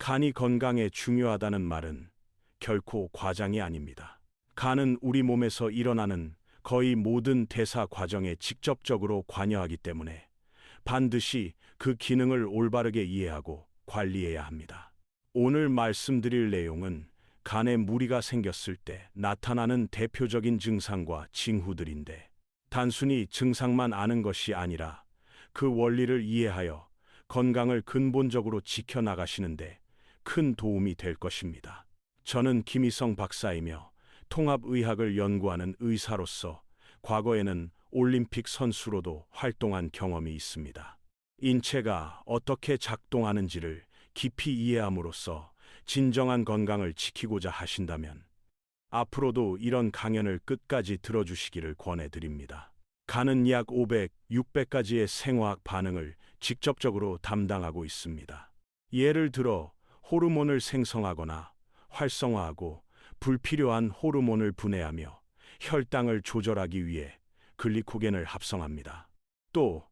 간이 건강에 중요하다는 말은 결코 과장이 아닙니다. 간은 우리 몸에서 일어나는 거의 모든 대사 과정에 직접적으로 관여하기 때문에 반드시 그 기능을 올바르게 이해하고 관리해야 합니다. 오늘 말씀드릴 내용은 간에 무리가 생겼을 때 나타나는 대표적인 증상과 징후들인데, 단순히 증상만 아는 것이 아니라 그 원리를 이해하여 건강을 근본적으로 지켜나가시는데 큰 도움이 될 것입니다. 저는 김희성 박사이며 통합의학을 연구하는 의사로서 과거에는 올림픽 선수로도 활동한 경험이 있습니다. 인체가 어떻게 작동하는지를 깊이 이해함으로써 진정한 건강을 지키고자 하신다면 앞으로도 이런 강연을 끝까지 들어주시기를 권해드립니다. 간은 약 500, 600가지의 생화학 반응을 직접적으로 담당하고 있습니다. 예를 들어 호르몬을 생성하거나 활성화하고 불필요한 호르몬을 분해하며 혈당을 조절하기 위해 글리코겐을 합성합니다. 또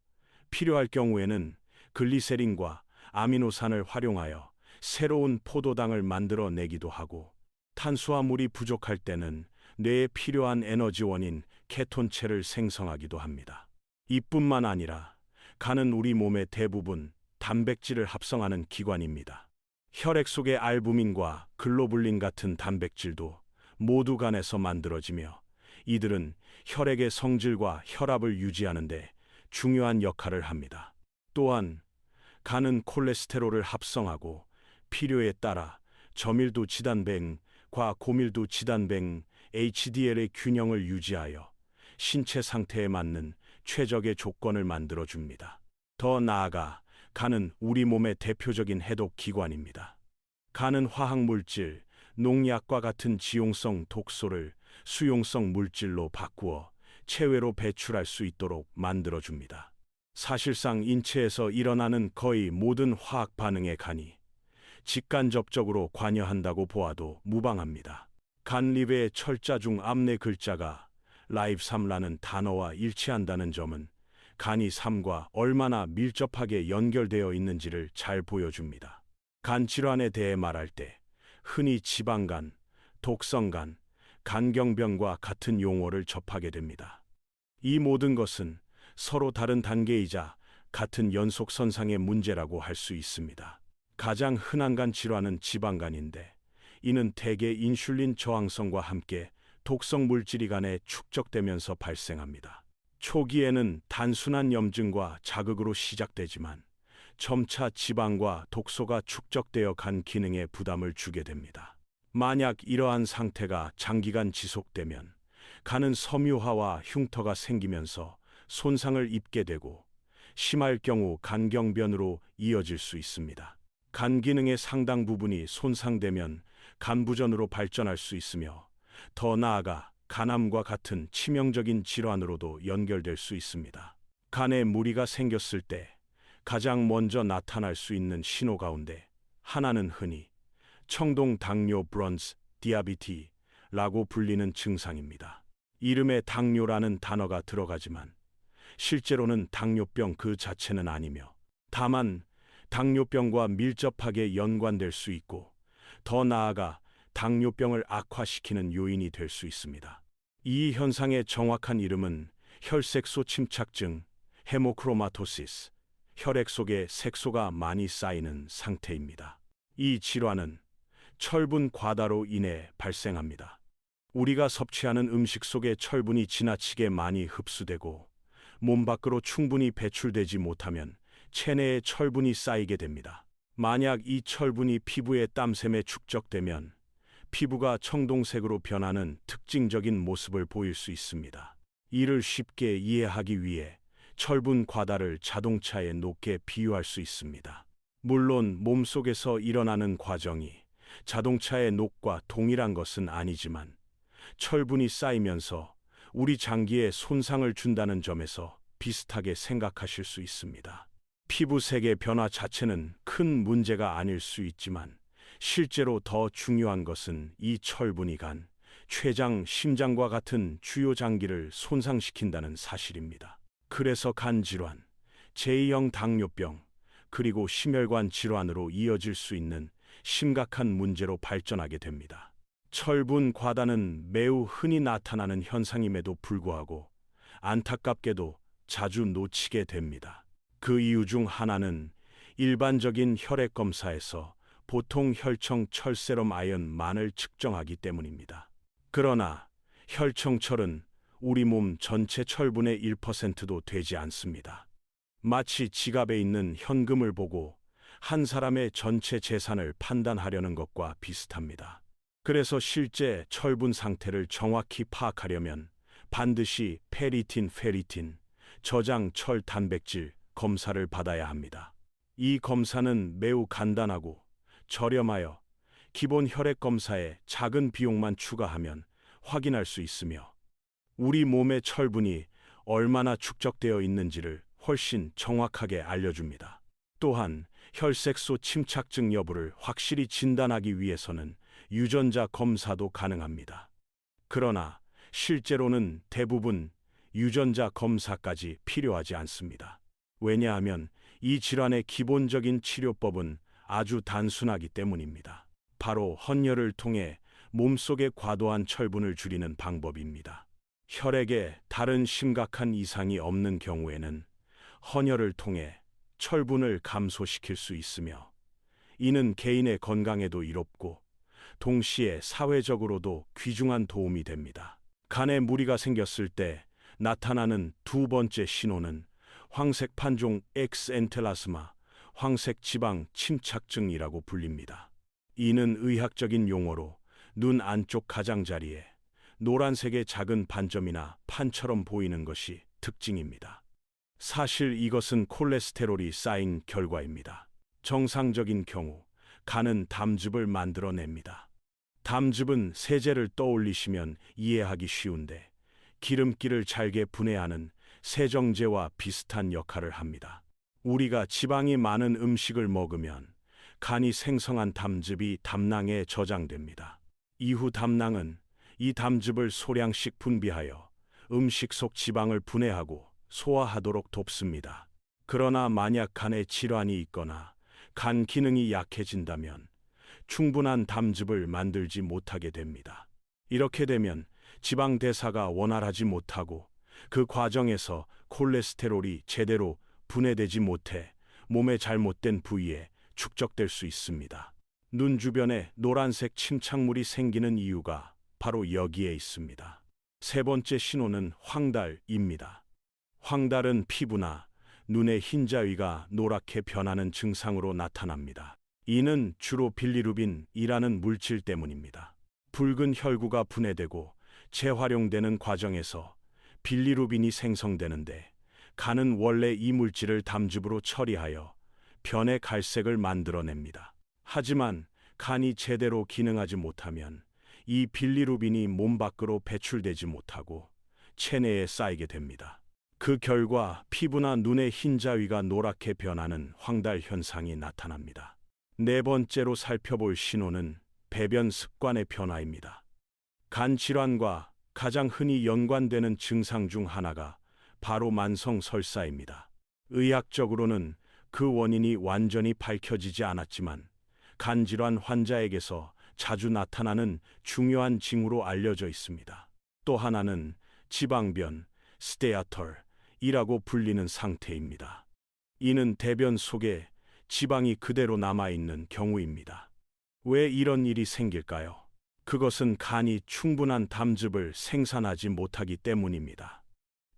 필요할 경우에는 글리세린과 아미노산을 활용하여 새로운 포도당을 만들어 내기도 하고, 탄수화물이 부족할 때는 뇌에 필요한 에너지원인 케톤체를 생성하기도 합니다. 이뿐만 아니라 간은 우리 몸의 대부분 단백질을 합성하는 기관입니다. 혈액 속의 알부민과 글로불린 같은 단백질도 모두 간에서 만들어지며, 이들은 혈액의 성질과 혈압을 유지하는 데 중요한 역할을 합니다. 또한 간은 콜레스테롤을 합성하고 필요에 따라 저밀도 지단백과 고밀도 지단백 HDL의 균형을 유지하여 신체 상태에 맞는 최적의 조건을 만들어줍니다. 더 나아가 간은 우리 몸의 대표적인 해독 기관입니다. 간은 화학물질, 농약과 같은 지용성 독소를 수용성 물질로 바꾸어 체외로 배출할 수 있도록 만들어줍니다. 사실상 인체에서 일어나는 거의 모든 화학 반응에 간이 직간접적으로 관여한다고 보아도 무방합니다. 간립의 철자 중 앞네 글자가 라입삼라는 단어와 일치한다는 점은 간이 삶과 얼마나 밀접하게 연결되어 있는지를 잘 보여줍니다. 간 질환에 대해 말할 때 흔히 지방간, 독성간, 간경병과 같은 용어를 접하게 됩니다. 이 모든 것은 서로 다른 단계이자 같은 연속선상의 문제라고 할 수 있습니다. 가장 흔한 간 질환은 지방간인데, 이는 대개 인슐린 저항성과 함께 독성 물질이 간에 축적되면서 발생합니다. 초기에는 단순한 염증과 자극으로 시작되지만 점차 지방과 독소가 축적되어 간 기능에 부담을 주게 됩니다. 만약 이러한 상태가 장기간 지속되면 간은 섬유화와 흉터가 생기면서 손상을 입게 되고, 심할 경우 간경변으로 이어질 수 있습니다. 간 기능의 상당 부분이 손상되면 간부전으로 발전할 수 있으며, 더 나아가 간암과 같은 치명적인 질환으로도 연결될 수 있습니다. 간에 무리가 생겼을 때 가장 먼저 나타날 수 있는 신호 가운데 하나는 흔히 청동 당뇨 브런즈 디아비티라고 불리는 증상입니다. 이름에 당뇨라는 단어가 들어가지만 실제로는 당뇨병 그 자체는 아니며, 다만 당뇨병과 밀접하게 연관될 수 있고, 더 나아가 당뇨병을 악화시키는 요인이 될 수 있습니다. 이 현상의 정확한 이름은 혈색소 침착증, 헤모크로마토시스, 혈액 속에 색소가 많이 쌓이는 상태입니다. 이 질환은 철분 과다로 인해 발생합니다. 우리가 섭취하는 음식 속에 철분이 지나치게 많이 흡수되고 몸 밖으로 충분히 배출되지 못하면 체내에 철분이 쌓이게 됩니다. 만약 이 철분이 피부의 땀샘에 축적되면 피부가 청동색으로 변하는 특징적인 모습을 보일 수 있습니다. 이를 쉽게 이해하기 위해 철분 과다를 자동차의 녹에 비유할 수 있습니다. 물론 몸속에서 일어나는 과정이 자동차의 녹과 동일한 것은 아니지만, 철분이 쌓이면서 우리 장기에 손상을 준다는 점에서 비슷하게 생각하실 수 있습니다. 피부색의 변화 자체는 큰 문제가 아닐 수 있지만, 실제로 더 중요한 것은 이 철분이 간, 췌장, 심장과 같은 주요 장기를 손상시킨다는 사실입니다. 그래서 간 질환, 제2형 당뇨병, 그리고 심혈관 질환으로 이어질 수 있는 심각한 문제로 발전하게 됩니다. 철분 과다는 매우 흔히 나타나는 현상임에도 불구하고 안타깝게도 자주 놓치게 됩니다. 그 이유 중 하나는 일반적인 혈액 검사에서 보통 혈청 철세럼 아연만을 측정하기 때문입니다. 그러나 혈청철은 우리 몸 전체 철분의 1%도 되지 않습니다. 마치 지갑에 있는 현금을 보고 한 사람의 전체 재산을 판단하려는 것과 비슷합니다. 그래서 실제 철분 상태를 정확히 파악하려면 반드시 페리틴, 저장 철 단백질 검사를 받아야 합니다. 이 검사는 매우 간단하고 저렴하여 기본 혈액 검사에 작은 비용만 추가하면 확인할 수 있으며 우리 몸의 철분이 얼마나 축적되어 있는지를 훨씬 정확하게 알려줍니다. 또한 혈색소 침착증 여부를 확실히 진단하기 위해서는 유전자 검사도 가능합니다. 그러나 실제로는 대부분 유전자 검사까지 필요하지 않습니다. 왜냐하면 이 질환의 기본적인 치료법은 아주 단순하기 때문입니다. 바로 헌혈을 통해 몸속의 과도한 철분을 줄이는 방법입니다. 혈액에 다른 심각한 이상이 없는 경우에는 헌혈을 통해 철분을 감소시킬 수 있으며 이는 개인의 건강에도 이롭고 동시에 사회적으로도 귀중한 도움이 됩니다. 간에 무리가 생겼을 때 나타나는 두 번째 신호는 황색 판종 엑스엔텔라스마, 황색 지방 침착증이라고 불립니다. 이는 의학적인 용어로 눈 안쪽 가장자리에 노란색의 작은 반점이나 판처럼 보이는 것이 특징입니다. 사실 이것은 콜레스테롤이 쌓인 결과입니다. 정상적인 경우 간은 담즙을 만들어냅니다. 담즙은 세제를 떠올리시면 이해하기 쉬운데 기름기를 잘게 분해하는 세정제와 비슷한 역할을 합니다. 우리가 지방이 많은 음식을 먹으면 간이 생성한 담즙이 담낭에 저장됩니다. 이후 담낭은 이 담즙을 소량씩 분비하여 음식 속 지방을 분해하고 소화하도록 돕습니다. 그러나 만약 간에 질환이 있거나 간 기능이 약해진다면 충분한 담즙을 만들지 못하게 됩니다. 이렇게 되면 지방 대사가 원활하지 못하고 그 과정에서 콜레스테롤이 제대로 분해되지 못해 몸의 잘못된 부위에 축적될 수 있습니다. 눈 주변에 노란색 침착물이 생기는 이유가 바로 여기에 있습니다. 세 번째 신호는 황달입니다. 황달은 피부나 눈의 흰자위가 노랗게 변하는 증상으로 나타납니다. 이는 주로 빌리루빈이라는 물질 때문입니다. 붉은 혈구가 분해되고 재활용되는 과정에서 빌리루빈이 생성되는데 간은 원래 이 물질을 담즙으로 처리하여 변의 갈색을 만들어냅니다. 하지만 간이 제대로 기능하지 못하면 이 빌리루빈이 몸 밖으로 배출되지 못하고 체내에 쌓이게 됩니다. 그 결과 피부나 눈의 흰자위가 노랗게 변하는 황달 현상이 나타납니다. 네 번째로 살펴볼 신호는 배변 습관의 변화입니다. 간 질환과 가장 흔히 연관되는 증상 중 하나가 바로 만성 설사입니다. 의학적으로는 그 원인이 완전히 밝혀지지 않았지만 간 질환 환자에게서 자주 나타나는 중요한 징후로 알려져 있습니다. 또 하나는 지방변, 스테아털이라고 불리는 상태입니다. 이는 대변 속에 지방이 그대로 남아있는 경우입니다. 왜 이런 일이 생길까요? 그것은 간이 충분한 담즙을 생산하지 못하기 때문입니다.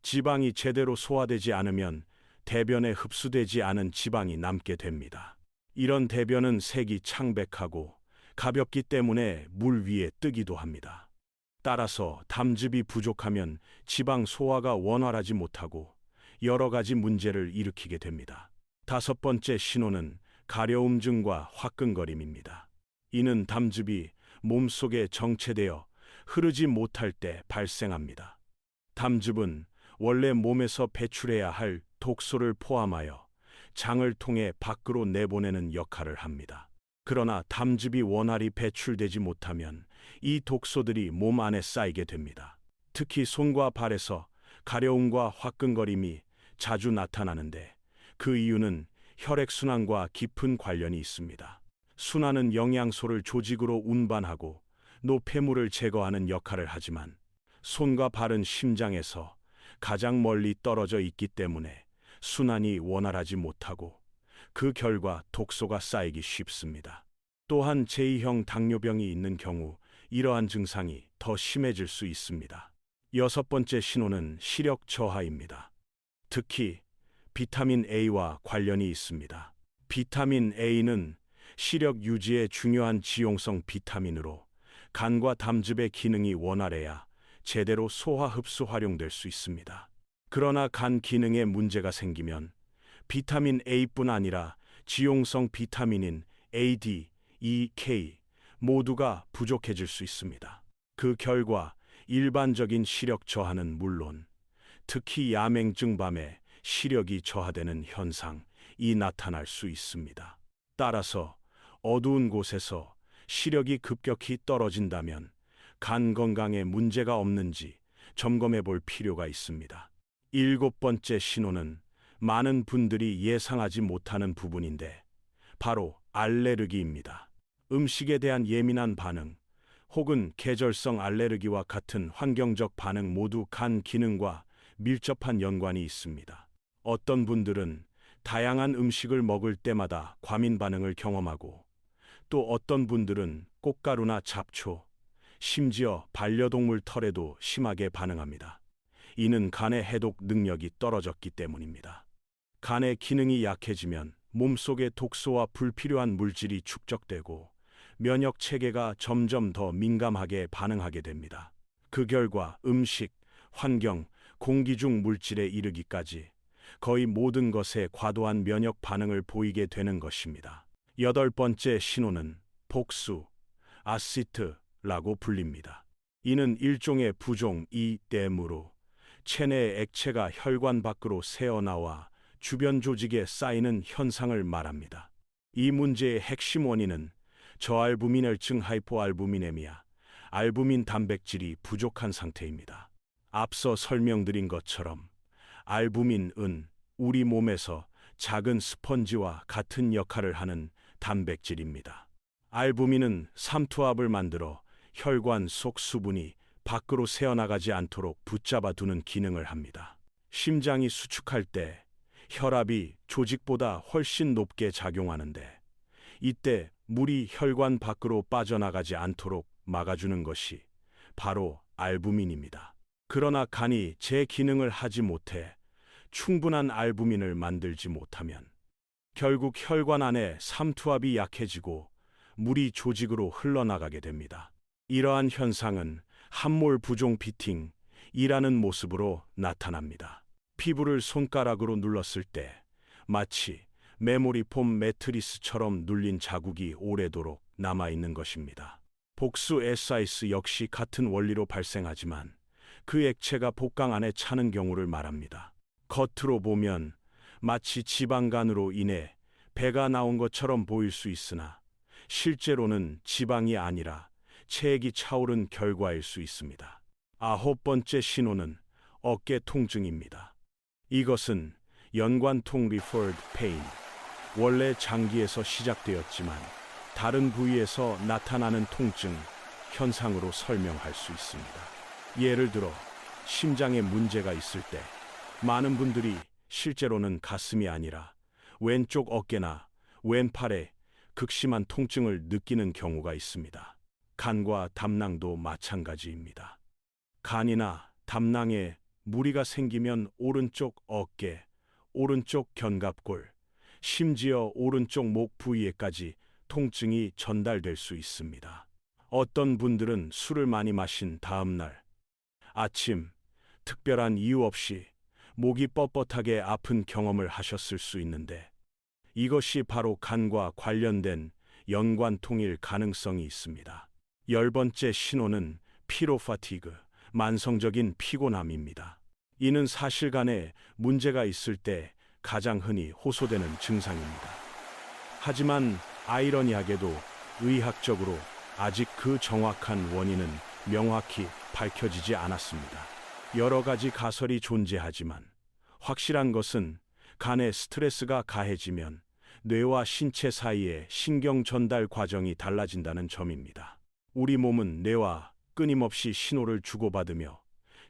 지방이 제대로 소화되지 않으면 대변에 흡수되지 않은 지방이 남게 됩니다. 이런 대변은 색이 창백하고 가볍기 때문에 물 위에 뜨기도 합니다. 따라서 담즙이 부족하면 지방 소화가 원활하지 못하고 여러 가지 문제를 일으키게 됩니다. 다섯 번째 신호는 가려움증과 화끈거림입니다. 이는 담즙이 몸속에 정체되어 흐르지 못할 때 발생합니다. 담즙은 원래 몸에서 배출해야 할 독소를 포함하여 장을 통해 밖으로 내보내는 역할을 합니다. 그러나 담즙이 원활히 배출되지 못하면 이 독소들이 몸 안에 쌓이게 됩니다. 특히 손과 발에서 가려움과 화끈거림이 자주 나타나는데 그 이유는 혈액순환과 깊은 관련이 있습니다. 순환은 영양소를 조직으로 운반하고 노폐물을 제거하는 역할을 하지만 손과 발은 심장에서 가장 멀리 떨어져 있기 때문에 순환이 원활하지 못하고 그 결과 독소가 쌓이기 쉽습니다. 또한 제2형 당뇨병이 있는 경우 이러한 증상이 더 심해질 수 있습니다. 여섯 번째 신호는 시력 저하입니다. 특히 비타민 A와 관련이 있습니다. 비타민 A는 시력 유지에 중요한 지용성 비타민으로 간과 담즙의 기능이 원활해야 제대로 소화 흡수 활용될 수 있습니다. 그러나 간 기능에 문제가 생기면 비타민 A뿐 아니라 지용성 비타민인 A, D, E, K 모두가 부족해질 수 있습니다. 그 결과 일반적인 시력 저하는 물론 특히 야맹증 밤에 시력이 저하되는 현상이 나타날 수 있습니다. 따라서 어두운 곳에서 시력이 급격히 떨어진다면 간 건강에 문제가 없는지 점검해 볼 필요가 있습니다. 일곱 번째 신호는 많은 분들이 예상하지 못하는 부분인데 바로 알레르기입니다. 음식에 대한 예민한 반응 혹은 계절성 알레르기와 같은 환경적 반응 모두 간 기능과 밀접한 연관이 있습니다. 어떤 분들은 다양한 음식을 먹을 때마다 과민 반응을 경험하고 또 어떤 분들은 꽃가루나 잡초, 심지어 반려동물 털에도 심하게 반응합니다. 이는 간의 해독 능력이 떨어졌기 때문입니다. 간의 기능이 약해지면 몸속의 독소와 불필요한 물질이 축적되고 면역 체계가 점점 더 민감하게 반응하게 됩니다. 그 결과 음식, 환경, 공기 중 물질에 이르기까지 거의 모든 것에 과도한 면역 반응을 보이게 되는 것입니다. 여덟 번째 신호는 복수, 아시트라고 불립니다. 이는 일종의 부종이되므로 체내의 액체가 혈관 밖으로 새어나와 주변 조직에 쌓이는 현상을 말합니다. 이 문제의 핵심 원인은 저알부민혈증 하이포알부미네미아, 알부민 단백질이 부족한 상태입니다. 앞서 설명드린 것처럼 알부민은 우리 몸에서 작은 스펀지와 같은 역할을 하는 단백질입니다. 알부민은 삼투압을 만들어 혈관 속 수분이 밖으로 새어나가지 않도록 붙잡아 두는 기능을 합니다. 심장이 수축할 때 혈압이 조직보다 훨씬 높게 작용하는데 이때 물이 혈관 밖으로 빠져나가지 않도록 막아주는 것이 바로 알부민입니다. 그러나 간이 제 기능을 하지 못해 충분한 알부민을 만들지 못하면 결국 혈관 안에 삼투압이 약해지고 물이 조직으로 흘러나가게 됩니다. 이러한 현상은 함몰 부종 피팅이라는 모습으로 나타납니다. 피부를 손가락으로 눌렀을 때 마치 메모리 폼 매트리스처럼 눌린 자국이 오래도록 남아있는 것입니다. 복수 에사이스 역시 같은 원리로 발생하지만 그 액체가 복강 안에 차는 경우를 말합니다. 겉으로 보면 마치 지방간으로 인해 배가 나온 것처럼 보일 수 있으나 실제로는 지방이 아니라 체액이 차오른 결과일 수 있습니다. 아홉 번째 신호는 어깨 통증입니다. 이것은 연관통 referred pain, 원래 장기에서 시작되었지만 다른 부위에서 나타나는 통증 현상으로 설명할 수 있습니다. 예를 들어 심장에 문제가 있을 때 많은 분들이 실제로는 가슴이 아니라 왼쪽 어깨나 왼팔에 극심한 통증을 느끼는 경우가 있습니다. 간과 담낭도 마찬가지입니다. 간이나 담낭에 무리가 생기면 오른쪽 어깨, 오른쪽 견갑골, 심지어 오른쪽 목 부위에까지 통증이 전달될 수 있습니다. 어떤 분들은 술을 많이 마신 다음 날 아침 특별한 이유 없이 목이 뻣뻣하게 아픈 경험을 하셨을 수 있는데 이것이 바로 간과 관련된 연관통일 가능성이 있습니다. 열 번째 신호는 피로 파티그, 만성적인 피곤함입니다. 이는 사실 간에 문제가 있을 때 가장 흔히 호소되는 증상입니다. 하지만 아이러니하게도 의학적으로 아직 그 정확한 원인은 명확히 밝혀지지 않았습니다. 여러 가지 가설이 존재하지만 확실한 것은 간에 스트레스가 가해지면 뇌와 신체 사이의 신경 전달 과정이 달라진다는 점입니다. 우리 몸은 뇌와 끊임없이 신호를 주고받으며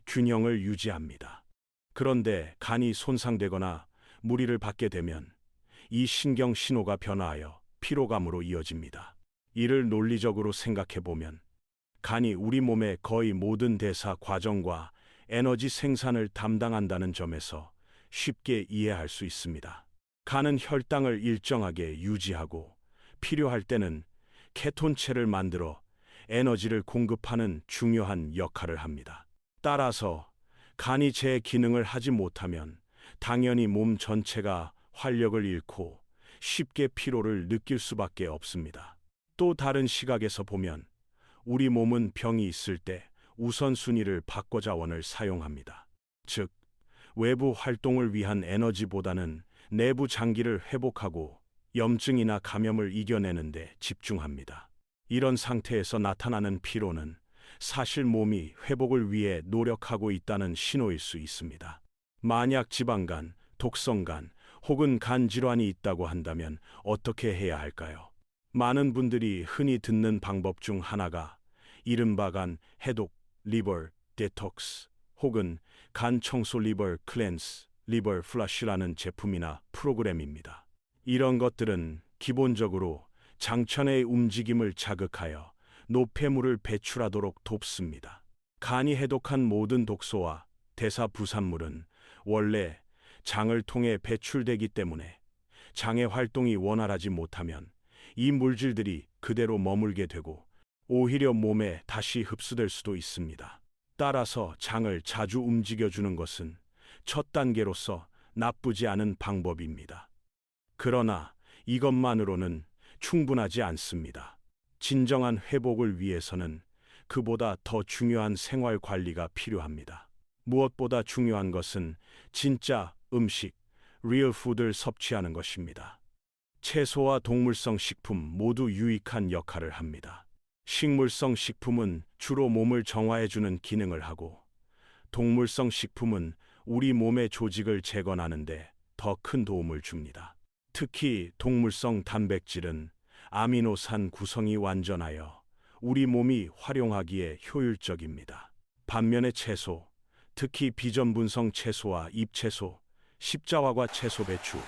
균형을 유지합니다. 그런데 간이 손상되거나 무리를 받게 되면 이 신경 신호가 변화하여 피로감으로 이어집니다. 이를 논리적으로 생각해 보면 간이 우리 몸의 거의 모든 대사 과정과 에너지 생산을 담당한다는 점에서 쉽게 이해할 수 있습니다. 간은 혈당을 일정하게 유지하고 필요할 때는 케톤체를 만들어 에너지를 공급하는 중요한 역할을 합니다. 따라서 간이 제 기능을 하지 못하면 당연히 몸 전체가 활력을 잃고 쉽게 피로를 느낄 수밖에 없습니다. 또 다른 시각에서 보면 우리 몸은 병이 있을 때 우선순위를 바꿔자원을 사용합니다. 즉, 외부 활동을 위한 에너지보다는 내부 장기를 회복하고 염증이나 감염을 이겨내는 데 집중합니다. 이런 상태에서 나타나는 피로는 사실 몸이 회복을 위해 노력하고 있다는 신호일 수 있습니다. 만약 지방간, 독성간 혹은 간 질환이 있다고 한다면 어떻게 해야 할까요? 많은 분들이 흔히 듣는 방법 중 하나가 이른바 간 해독, 리버 데톡스 혹은 간 청소 리버 클렌스, 리버 플러시라는 제품이나 프로그램입니다. 이런 것들은 기본적으로 장천의 움직임을 자극하여 노폐물을 배출하도록 돕습니다. 간이 해독한 모든 독소와 대사 부산물은 원래 장을 통해 배출되기 때문에 장의 활동이 원활하지 못하면 이 물질들이 그대로 머물게 되고 오히려 몸에 다시 흡수될 수도 있습니다. 따라서 장을 자주 움직여주는 것은 첫 단계로서 나쁘지 않은 방법입니다. 그러나 이것만으로는 충분하지 않습니다. 진정한 회복을 위해서는 그보다 더 중요한 생활 관리가 필요합니다. 무엇보다 중요한 것은 진짜 음식, real food를 섭취하는 것입니다. 채소와 동물성 식품 모두 유익한 역할을 합니다. 식물성 식품은 주로 몸을 정화해주는 기능을 하고, 동물성 식품은 우리 몸의 조직을 재건하는데 더 큰 도움을 줍니다. 특히 동물성 단백질은 아미노산 구성이 완전하여 우리 몸이 활용하기에 효율적입니다. 반면에 채소, 특히 비전분성 채소와 잎채소, 십자화과 채소 배추,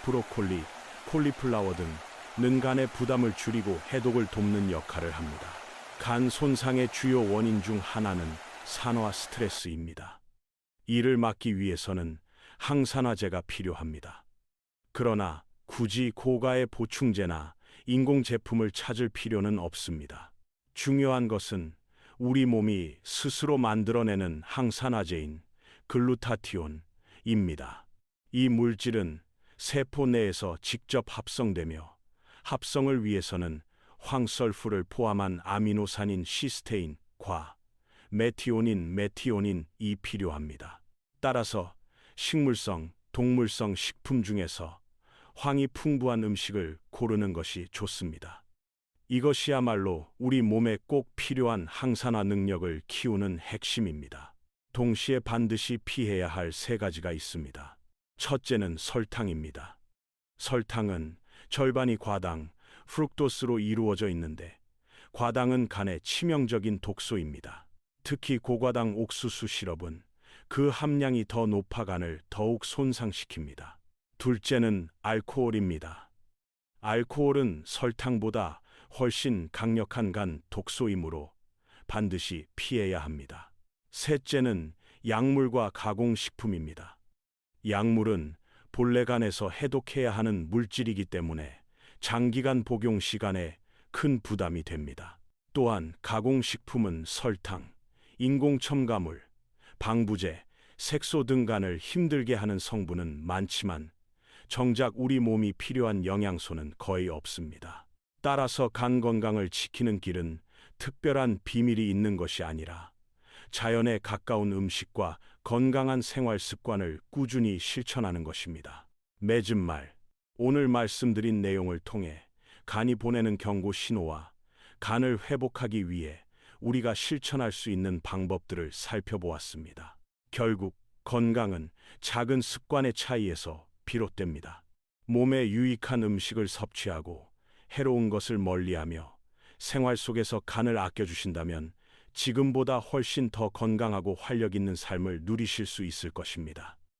브로콜리, 콜리플라워 등는 간의 부담을 줄이고 해독을 돕는 역할을 합니다. 간 손상의 주요 원인 중 하나는 산화 스트레스입니다. 이를 막기 위해서는 항산화제가 필요합니다. 그러나 굳이 고가의 보충제나 인공 제품을 찾을 필요는 없습니다. 중요한 것은 우리 몸이 스스로 만들어내는 항산화제인 글루타티온입니다. 이 물질은 세포 내에서 직접 합성되며 합성을 위해서는 황설프를 포함한 아미노산인 시스테인과 메티오닌이 필요합니다. 따라서 식물성, 동물성 식품 중에서 황이 풍부한 음식을 고르는 것이 좋습니다. 이것이야말로 우리 몸에 꼭 필요한 항산화 능력을 키우는 핵심입니다. 동시에 반드시 피해야 할 세 가지가 있습니다. 첫째는 설탕입니다. 설탕은 절반이 과당, 프룩토스로 이루어져 있는데 과당은 간에 치명적인 독소입니다. 특히 고과당 옥수수 시럽은 그 함량이 더 높아 간을 더욱 손상시킵니다. 둘째는 알코올입니다. 알코올은 설탕보다 훨씬 강력한 간 독소이므로 반드시 피해야 합니다. 셋째는 약물과 가공식품입니다. 약물은 본래 간에서 해독해야 하는 물질이기 때문에 장기간 복용 시간에 큰 부담이 됩니다. 또한 가공식품은 설탕, 인공 첨가물, 방부제, 색소 등 간을 힘들게 하는 성분은 많지만 정작 우리 몸이 필요한 영양소는 거의 없습니다. 따라서 간 건강을 지키는 길은 특별한 비밀이 있는 것이 아니라 자연에 가까운 음식과 건강한 생활 습관을 꾸준히 실천하는 것입니다. 맺은 말, 오늘 말씀드린 내용을 통해 간이 보내는 경고 신호와 간을 회복하기 위해 우리가 실천할 수 있는 방법들을 살펴보았습니다. 결국 건강은 작은 습관의 차이에서 비롯됩니다. 몸에 유익한 음식을 섭취하고 해로운 것을 멀리하며 생활 속에서 간을 아껴주신다면 지금보다 훨씬 더 건강하고 활력 있는 삶을 누리실 수 있을 것입니다.